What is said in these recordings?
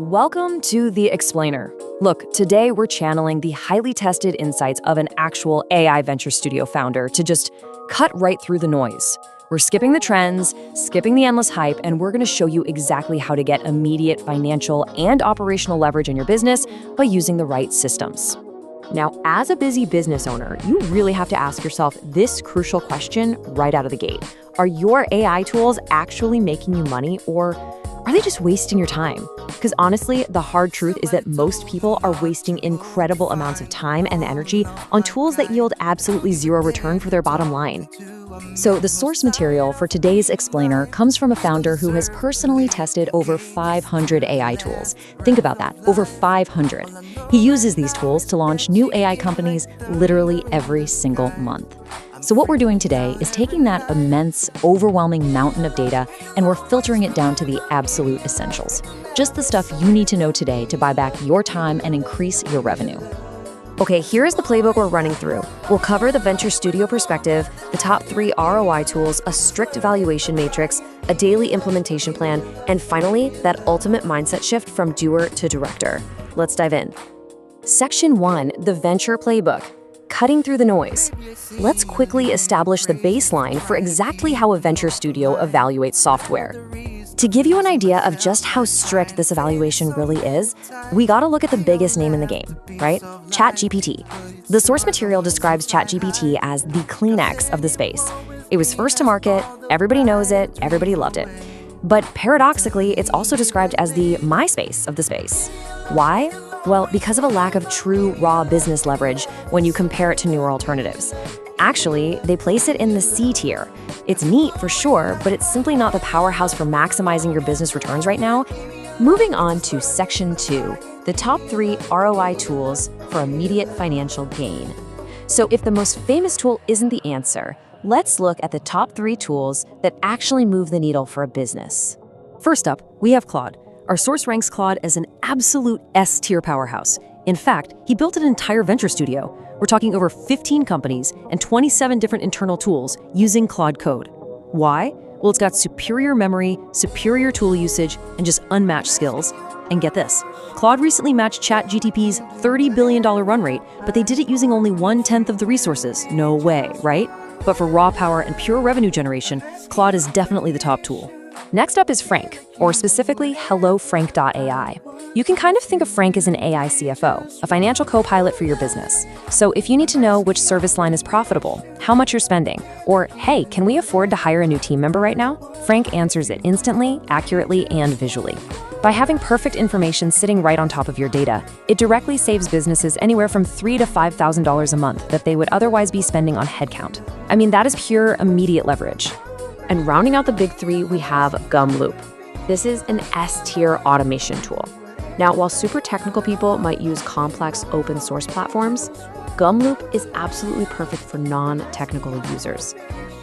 Welcome to The Explainer. Look, today we're channeling the highly tested insights of an actual AI venture studio founder to just cut right through the noise. We're skipping the trends, skipping the endless hype, and we're going to show you exactly how to get immediate financial and operational leverage in your business by using the right systems. Now, as a busy business owner, you really have to ask yourself this crucial question right out of the gate. Are your AI tools actually making you money, or are they just wasting your time? Because honestly, the hard truth is that most people are wasting incredible amounts of time and energy on tools that yield absolutely zero return for their bottom line. So the source material for today's explainer comes from a founder who has personally tested over 500 AI tools. Think about that, over 500. He uses these tools to launch new AI companies literally every single month. So what we're doing today is taking that immense, overwhelming mountain of data and we're filtering it down to the absolute essentials. Just the stuff you need to know today to buy back your time and increase your revenue. Okay, here's the playbook we're running through. We'll cover the venture studio perspective, the top 3 ROI tools, a strict evaluation matrix, a daily implementation plan, and finally, that ultimate mindset shift from doer to director. Let's dive in. Section 1, the venture playbook. Cutting through the noise. Let's quickly establish the baseline for exactly how a venture studio evaluates software. To give you an idea of just how strict this evaluation really is, we gotta look at the biggest name in the game, right? ChatGPT. The source material describes ChatGPT as the Kleenex of the space. It was first to market, everybody knows it, everybody loved it. But paradoxically, it's also described as the MySpace of the space. Why? Well, because of a lack of true raw business leverage when you compare it to newer alternatives. Actually, they place it in the C tier. It's neat for sure, but it's simply not the powerhouse for maximizing your business returns right now. Moving on to Section 2, the top 3 ROI tools for immediate financial gain. So if the most famous tool isn't the answer, let's look at the top 3 tools that actually move the needle for a business. First up, we have Claude. Our source ranks Claude as an absolute S-tier powerhouse. In fact, he built an entire venture studio. We're talking over 15 companies and 27 different internal tools using Claude Code. Why? Well, it's got superior memory, superior tool usage, and just unmatched skills. And get this, Claude recently matched ChatGPT's $30 billion run rate, but they did it using only 1/10 of the resources. No way, right? But for raw power and pure revenue generation, Claude is definitely the top tool. Next up is Frank, or specifically HelloFrank.ai. You can kind of think of Frank as an AI CFO, a financial co-pilot for your business. So if you need to know which service line is profitable, how much you're spending, or hey, can we afford to hire a new team member right now? Frank answers it instantly, accurately, and visually. By having perfect information sitting right on top of your data, it directly saves businesses anywhere from $3,000 to $5,000 a month that they would otherwise be spending on headcount. I mean, that is pure immediate leverage. And rounding out the big 3, we have Gumloop. This is an S-tier automation tool. Now, while super technical people might use complex open source platforms, Gumloop is absolutely perfect for non-technical users.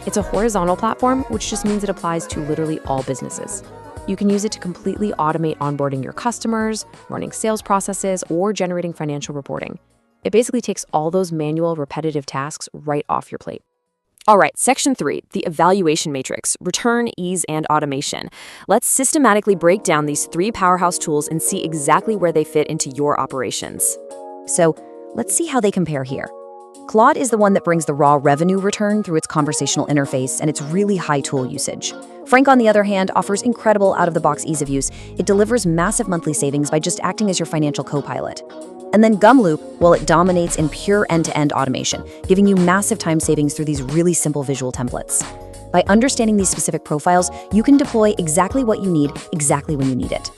It's a horizontal platform, which just means it applies to literally all businesses. You can use it to completely automate onboarding your customers, running sales processes, or generating financial reporting. It basically takes all those manual, repetitive tasks right off your plate. All right, Section 3, the evaluation matrix, return, ease, and automation. Let's systematically break down these 3 powerhouse tools and see exactly where they fit into your operations. So let's see how they compare here. Claude is the one that brings the raw revenue return through its conversational interface and its really high tool usage. Frank, on the other hand, offers incredible out-of-the-box ease of use. It delivers massive monthly savings by just acting as your financial co-pilot. And then Gumloop, well, it dominates in pure end-to-end automation, giving you massive time savings through these really simple visual templates. By understanding these specific profiles, you can deploy exactly what you need, exactly when you need it.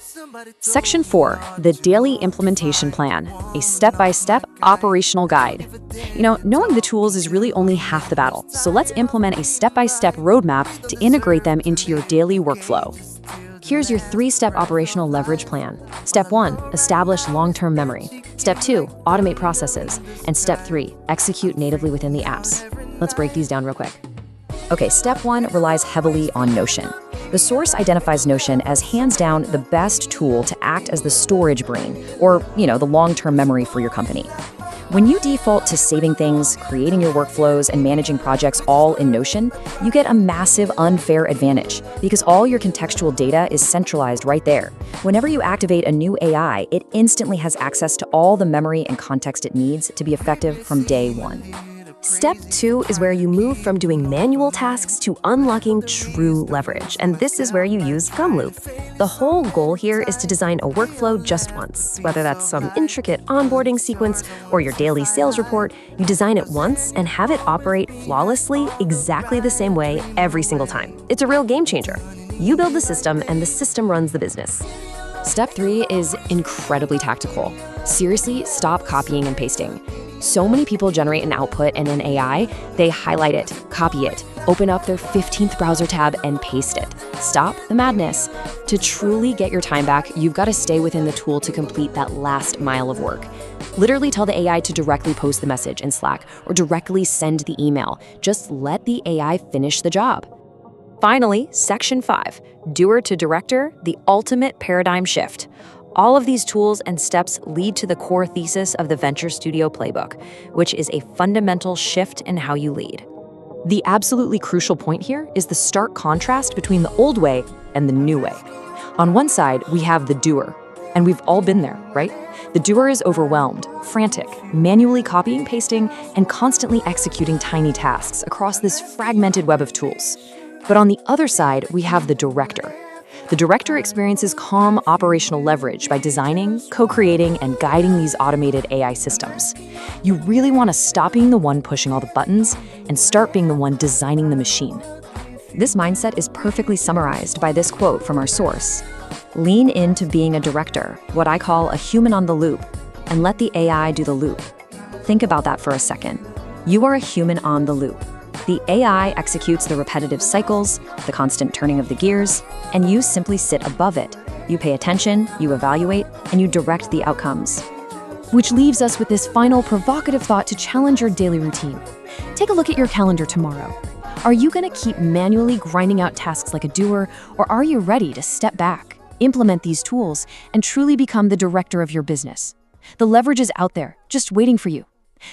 Section 4, the daily implementation plan, a step-by-step operational guide. Knowing the tools is really only half the battle, so let's implement a step-by-step roadmap to integrate them into your daily workflow. Here's your 3-step operational leverage plan. Step 1, establish long-term memory. Step 2, automate processes. And Step 3, execute natively within the apps. Let's break these down real quick. Okay, Step 1 relies heavily on Notion. The source identifies Notion as hands down the best tool to act as the storage brain, or, the long-term memory for your company. When you default to saving things, creating your workflows, and managing projects all in Notion, you get a massive unfair advantage because all your contextual data is centralized right there. Whenever you activate a new AI, it instantly has access to all the memory and context it needs to be effective from day one. Step 2 is where you move from doing manual tasks to unlocking true leverage, and this is where you use Gumloop. The whole goal here is to design a workflow just once. Whether that's some intricate onboarding sequence or your daily sales report, you design it once and have it operate flawlessly exactly the same way every single time. It's a real game changer. You build the system and the system runs the business. Step 3 is incredibly tactical. Seriously, stop copying and pasting. So many people generate an output in an AI, they highlight it, copy it, open up their 15th browser tab and paste it. Stop the madness. To truly get your time back, you've got to stay within the tool to complete that last mile of work. Literally tell the AI to directly post the message in Slack or directly send the email. Just let the AI finish the job. Finally, Section 5, Doer to Director, the ultimate paradigm shift. All of these tools and steps lead to the core thesis of the Venture Studio Playbook, which is a fundamental shift in how you lead. The absolutely crucial point here is the stark contrast between the old way and the new way. On one side, we have the doer, and we've all been there, right? The doer is overwhelmed, frantic, manually copying, pasting, and constantly executing tiny tasks across this fragmented web of tools. But on the other side, we have the director. The director experiences calm operational leverage by designing, co-creating, and guiding these automated AI systems. You really want to stop being the one pushing all the buttons and start being the one designing the machine. This mindset is perfectly summarized by this quote from our source. Lean into being a director, what I call a human on the loop, and let the AI do the loop. Think about that for a second. You are a human on the loop. The AI executes the repetitive cycles, the constant turning of the gears, and you simply sit above it. You pay attention, you evaluate, and you direct the outcomes. Which leaves us with this final provocative thought to challenge your daily routine. Take a look at your calendar tomorrow. Are you going to keep manually grinding out tasks like a doer, or are you ready to step back, implement these tools, and truly become the director of your business? The leverage is out there, just waiting for you.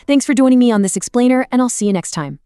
Thanks for joining me on this explainer, and I'll see you next time.